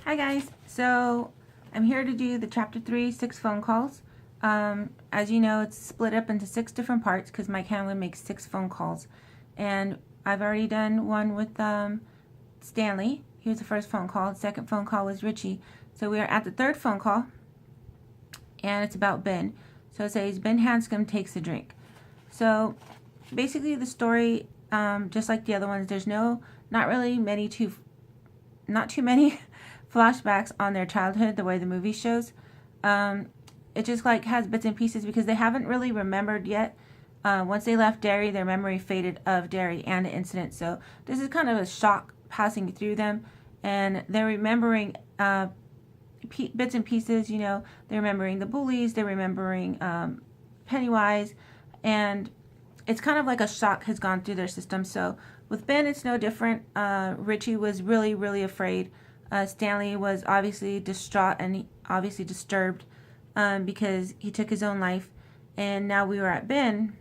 Hi guys, so I'm here to do the chapter 3, 6 phone calls. As you know, it's split up into 6 different parts because Mike Hanlon makes 6 phone calls. And I've already done one with Stanley. He was the first phone call. The second phone call was Richie. So we are at the third phone call, and it's about Ben. So it says, Ben Hanscom takes a drink. So basically the story, just like the other ones, there's not too many flashbacks on their childhood the way the movie shows. It just like has bits and pieces because they haven't really remembered yet. Once they left Derry, their memory faded of Derry and the incident. So this is kind of a shock passing through them, and they're remembering bits and pieces. You know, they're remembering the bullies, they're remembering Pennywise, and it's kind of like a shock has gone through their system. So with Ben, it's no different. Richie was really, really afraid. Stanley was obviously distraught and obviously disturbed because he took his own life. And now we were at Ben.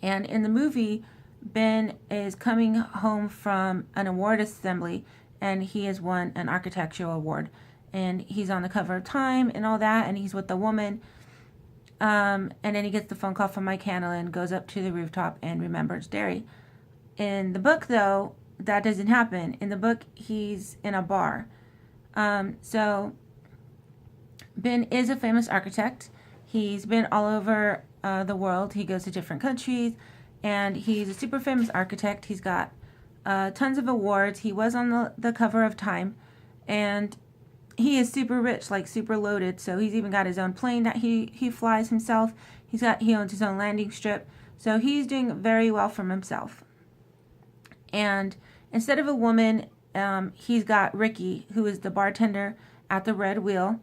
And in the movie, Ben is coming home from an award assembly, and he has won an architectural award. And he's on the cover of Time and all that, and he's with the woman. And then he gets the phone call from Mike Hanlon, goes up to the rooftop and remembers Derry. In the book, though, that doesn't happen. In the book, he's in a bar. So Ben is a famous architect. He's been all over the world. He goes to different countries, and he's a super famous architect. He's got tons of awards. He was on the cover of Time, and he is super rich, like super loaded. So he's even got his own plane that he flies himself. He owns his own landing strip. So he's doing very well for himself. And instead of a woman, he's got Ricky, who is the bartender at the Red Wheel,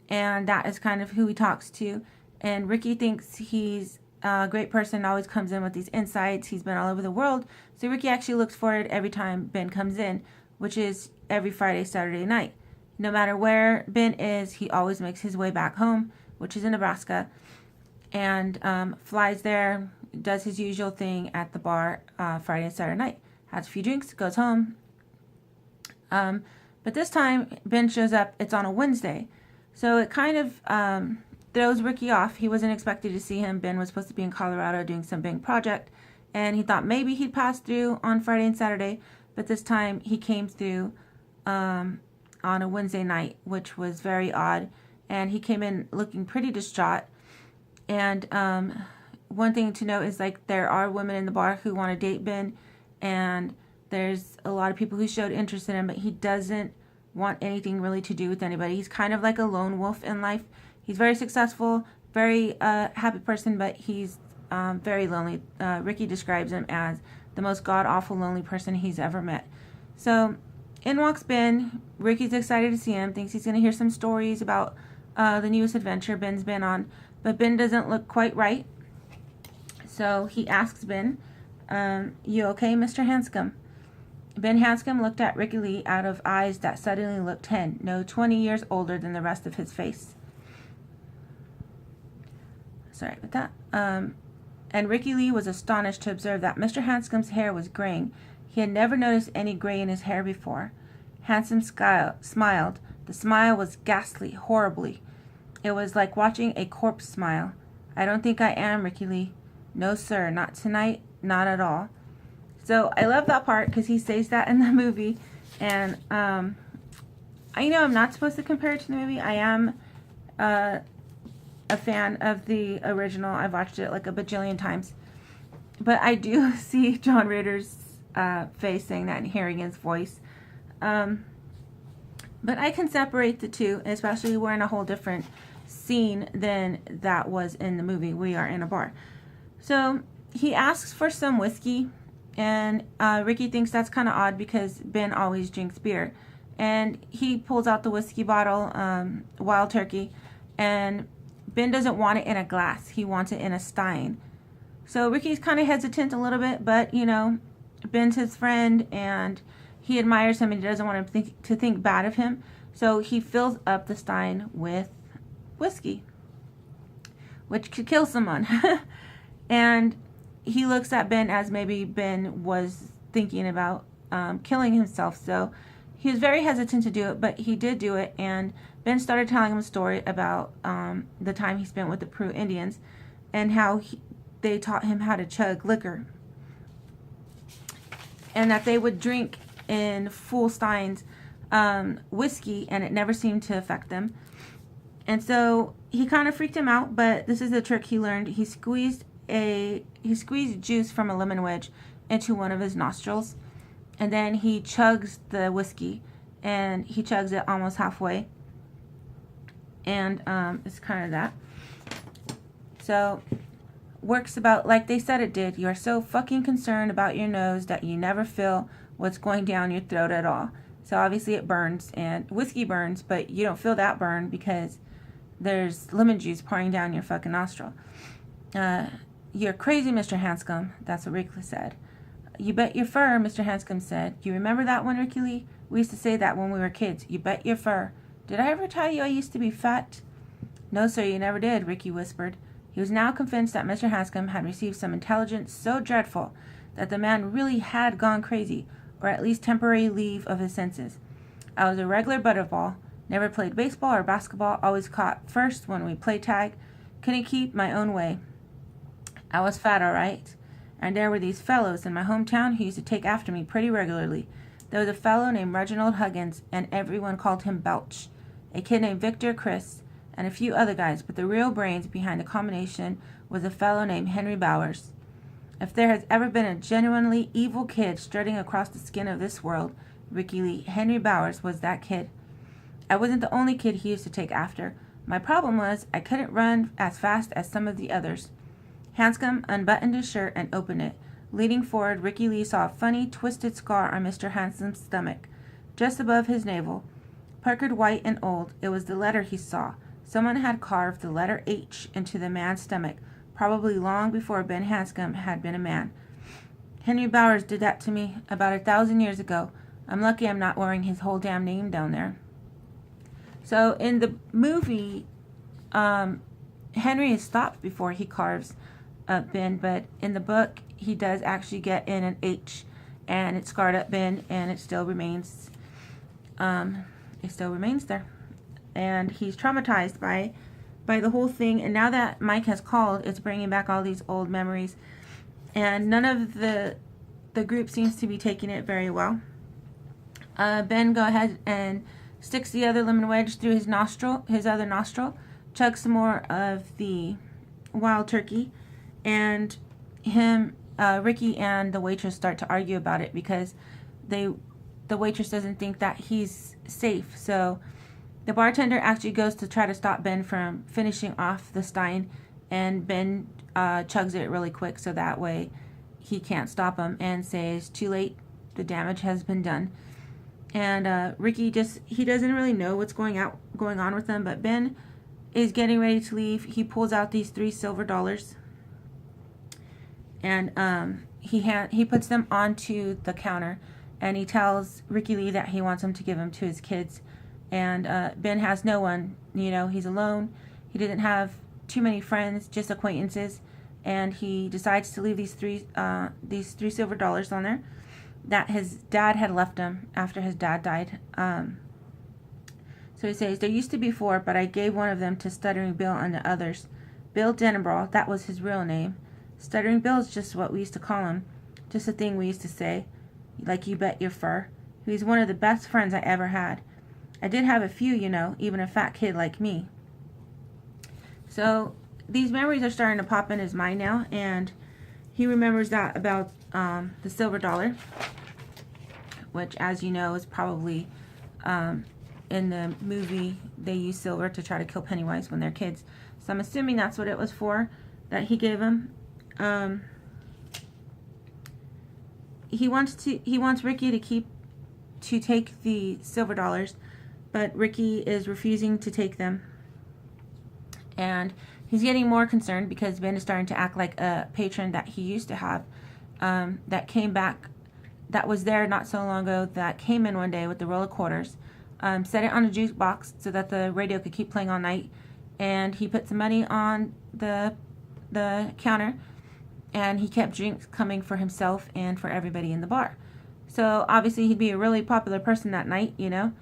and that is kind of who he talks to. And Ricky thinks he's a great person, always comes in with these insights. He's been all over the world. So Ricky actually looks forward every time Ben comes in, which is every Friday, Saturday night. No matter where Ben is, he always makes his way back home, which is in Nebraska, and flies there, does his usual thing at the bar Friday and Saturday night. Has a few drinks, goes home. But this time, Ben shows up. It's on a Wednesday. So it kind of throws Ricky off. He wasn't expected to see him. Ben was supposed to be in Colorado doing some big project, and he thought maybe he'd pass through on Friday and Saturday, but this time he came through on a Wednesday night, which was very odd, and he came in looking pretty distraught. And one thing to note is, like, there are women in the bar who want to date Ben, and there's a lot of people who showed interest in him, but he doesn't want anything really to do with anybody. He's kind of like a lone wolf in life. He's very successful, very happy person, but he's very lonely. Ricky describes him as the most god-awful lonely person he's ever met. So in walks Ben. Ricky's excited to see him, thinks he's going to hear some stories about the newest adventure Ben's been on, but Ben doesn't look quite right. So he asks Ben, you okay, Mr. Hanscom? Ben Hanscom looked at Ricky Lee out of eyes that suddenly looked 10, no, 20 years older than the rest of his face. Sorry about that. And Ricky Lee was astonished to observe that Mr. Hanscom's hair was graying. He had never noticed any gray in his hair before. Hanscom smiled. The smile was ghastly, horribly. It was like watching a corpse smile. I don't think I am, Ricky Lee. No, sir, not tonight, not at all. So I love that part because he says that in the movie. And I know I'm not supposed to compare it to the movie. I am a fan of the original. I've watched it like a bajillion times. But I do see John Ritter's face saying that and hearing his voice. But I can separate the two, especially we're in a whole different scene than that was in the movie. We are in a bar. So he asks for some whiskey, and Ricky thinks that's kind of odd because Ben always drinks beer. And he pulls out the whiskey bottle, Wild Turkey, and Ben doesn't want it in a glass. He wants it in a stein. So Ricky's kind of hesitant a little bit, but, you know, Ben's his friend, and he admires him, and he doesn't want him to think bad of him. So he fills up the stein with whiskey, which could kill someone. And he looks at Ben as maybe Ben was thinking about killing himself. So he was very hesitant to do it, but he did do it, and Ben started telling him a story about the time he spent with the Peru Indians and how they taught him how to chug liquor, and that they would drink in full steins whiskey, and it never seemed to affect them. And so he kind of freaked him out, but this is the trick he learned. He squeezed juice from a lemon wedge into one of his nostrils, and then he chugs the whiskey, and he chugs it almost halfway, and it's kind of that. So works about like they said it did. You are so fucking concerned about your nose that you never feel what's going down your throat at all. So obviously it burns, and whiskey burns, but you don't feel that burn because there's lemon juice pouring down your fucking nostril. You're crazy, Mr. Hanscom. That's what Ricky said. You bet your fur, Mr. Hanscom said. You remember that one, Ricky Lee? We used to say that when we were kids. You bet your fur. Did I ever tell you I used to be fat? No, sir, you never did, Ricky whispered. He was now convinced that Mr. Hanscom had received some intelligence so dreadful that the man really had gone crazy, or at least temporary leave of his senses. I was a regular butterball, never played baseball or basketball, always caught first when we played tag, couldn't keep my own way. I was fat, all right. And there were these fellows in my hometown who used to take after me pretty regularly. There was a fellow named Reginald Huggins, and everyone called him Belch. A kid named Victor Chris, and a few other guys, but the real brains behind the combination was a fellow named Henry Bowers. If there has ever been a genuinely evil kid strutting across the skin of this world, Ricky Lee, Henry Bowers was that kid. I wasn't the only kid he used to take after. My problem was I couldn't run as fast as some of the others. Hanscom unbuttoned his shirt and opened it. Leaning forward, Ricky Lee saw a funny, twisted scar on Mr. Hanscom's stomach, just above his navel. Puckered white and old, it was the letter he saw. Someone had carved the letter H into the man's stomach, probably long before Ben Hanscom had been a man. Henry Bowers did that to me about 1,000 years ago. I'm lucky I'm not wearing his whole damn name down there. So in the movie, Henry is stopped before he carves Ben, but in the book, he does actually get in an H, and it's scarred up Ben, and it still remains there. And he's traumatized by the whole thing, and now that Mike has called, it's bringing back all these old memories, and none of the group seems to be taking it very well. Ben go ahead and sticks the other lemon wedge through his other nostril, chugs some more of the wild turkey, and Ricky and the waitress start to argue about it because the waitress doesn't think that he's safe. So the bartender actually goes to try to stop Ben from finishing off the stein, and Ben chugs it really quick so that way he can't stop him, and says, too late, the damage has been done. And Ricky he doesn't really know what's going on with them, but Ben is getting ready to leave. He pulls out these $3 silver, and he puts them onto the counter, and he tells Ricky Lee that he wants him to give them to his kids. And Ben has no one, he's alone. He didn't have too many friends, just acquaintances, and he decides to leave these $3 silver on there that his dad had left him after his dad died. So he says, there used to be 4, but I gave one of them to Stuttering Bill and the others. Bill Denenbrawl, that was his real name. Stuttering Bill is just what we used to call him, just a thing we used to say, like you bet your fur. He's one of the best friends I ever had. I did have a few, even a fat kid like me. So these memories are starting to pop in his mind now, and he remembers that about the silver dollar, which, as you know, is probably in the movie they use silver to try to kill Pennywise when they're kids. So I'm assuming that's what it was for that he gave him. He wants Ricky to take the silver dollars, but Ricky is refusing to take them, and he's getting more concerned because Ben is starting to act like a patron that he used to have, that came back, that was there not so long ago, that came in one day with the roll of quarters, set it on a jukebox so that the radio could keep playing all night, and he put some money on the counter, and he kept drinks coming for himself and for everybody in the bar. So obviously he'd be a really popular person that night, you know.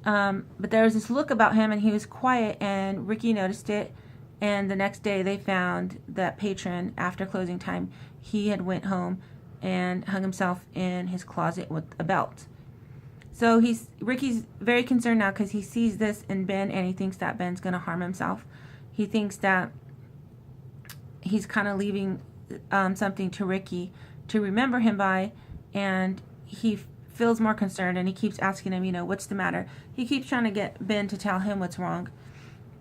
But there was this look about him, and he was quiet, and Ricky noticed it. And the next day they found that patron, after closing time, he had went home and hung himself in his closet with a belt. So Ricky's very concerned now because he sees this in Ben, and he thinks that Ben's going to harm himself. He thinks that he's kind of leaving something to Ricky to remember him by, and he feels more concerned, and he keeps asking him, you know, what's the matter? He keeps trying to get Ben to tell him what's wrong.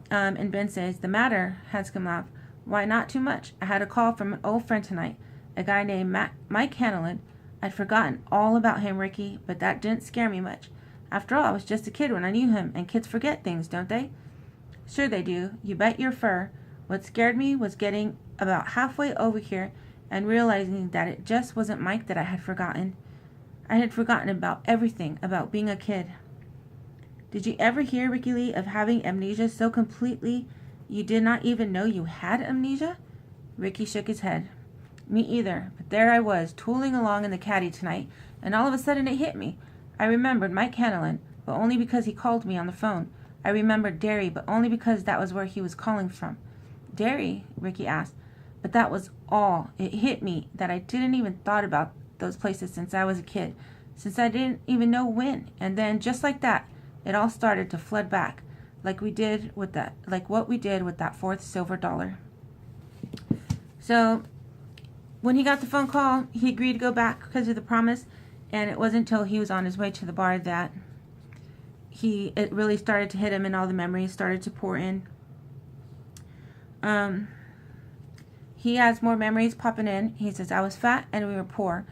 And Ben says, the matter, Hanscom laughed. Why, not too much. I had a call from an old friend tonight, a guy named Mike Hanlon. I'd forgotten all about him, Ricky, but that didn't scare me much. After all, I was just a kid when I knew him, and kids forget things, don't they? Sure they do. You bet your fur. What scared me was getting about halfway over here and realizing that it just wasn't Mike that I had forgotten. I had forgotten about everything, about being a kid. Did you ever hear, Ricky Lee, of having amnesia so completely you did not even know you had amnesia? Ricky shook his head. Me either, but there I was, tooling along in the caddy tonight, and all of a sudden it hit me. I remembered Mike Hanlon, but only because he called me on the phone. I remembered Derry, but only because that was where he was calling from. Derry? Ricky asked. But that was all. It hit me that I didn't even thought about those places since I was a kid, since I didn't even know when. And then, just like that, it all started to flood back, like what we did with that fourth silver dollar. So, when he got the phone call, he agreed to go back because of the promise, and it wasn't until he was on his way to the bar that it really started to hit him, and all the memories started to pour in. He has more memories popping in. He says, I was fat and we were poor,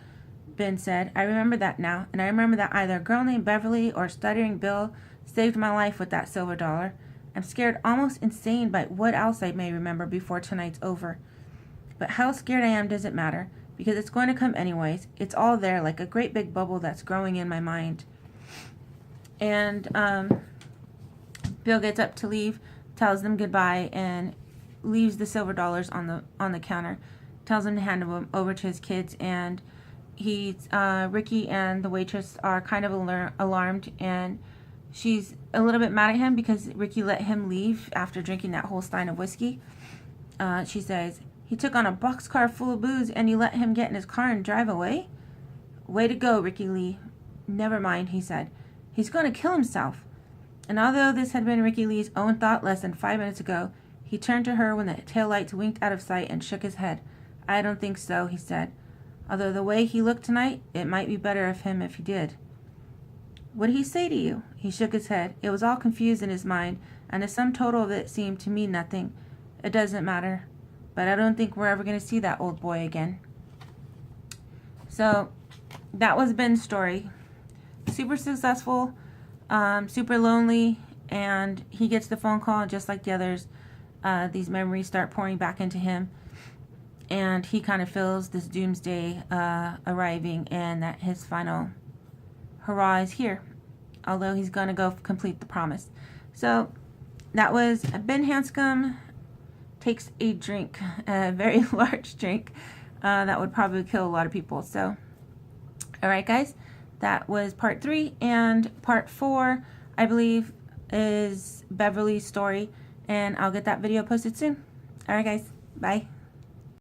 Ben said. I remember that now, and I remember that either a girl named Beverly or Stuttering Bill saved my life with that silver dollar. I'm scared almost insane by what else I may remember before tonight's over. But how scared I am doesn't matter, because it's going to come anyways. It's all there, like a great big bubble that's growing in my mind. And Bill gets up to leave, tells them goodbye, and leaves the silver dollars on the counter. Tells him to hand them over to his kids, and Ricky and the waitress are kind of alarmed, and she's a little bit mad at him because Ricky let him leave after drinking that whole stein of whiskey. She says, he took on a boxcar full of booze and you let him get in his car and drive away? Way to go, Ricky Lee. Never mind, he said. He's going to kill himself. And although this had been Ricky Lee's own thought less than 5 minutes ago, he turned to her when the taillights winked out of sight and shook his head. I don't think so, he said. Although the way he looked tonight, it might be better of him if he did. What did he say to you? He shook his head. It was all confused in his mind, and the sum total of it seemed to mean nothing. It doesn't matter. But I don't think we're ever going to see that old boy again. So, that was Ben's story. Super successful, super lonely, and he gets the phone call, and just like the others, these memories start pouring back into him, and he kind of feels this doomsday arriving, and that his final hurrah is here, although he's going to go complete the promise. So that was Ben Hanscom takes a drink, a very large drink that would probably kill a lot of people. So alright guys, that was part 3, and part 4 I believe is Beverly's story, and I'll get that video posted soon. Alright guys, bye.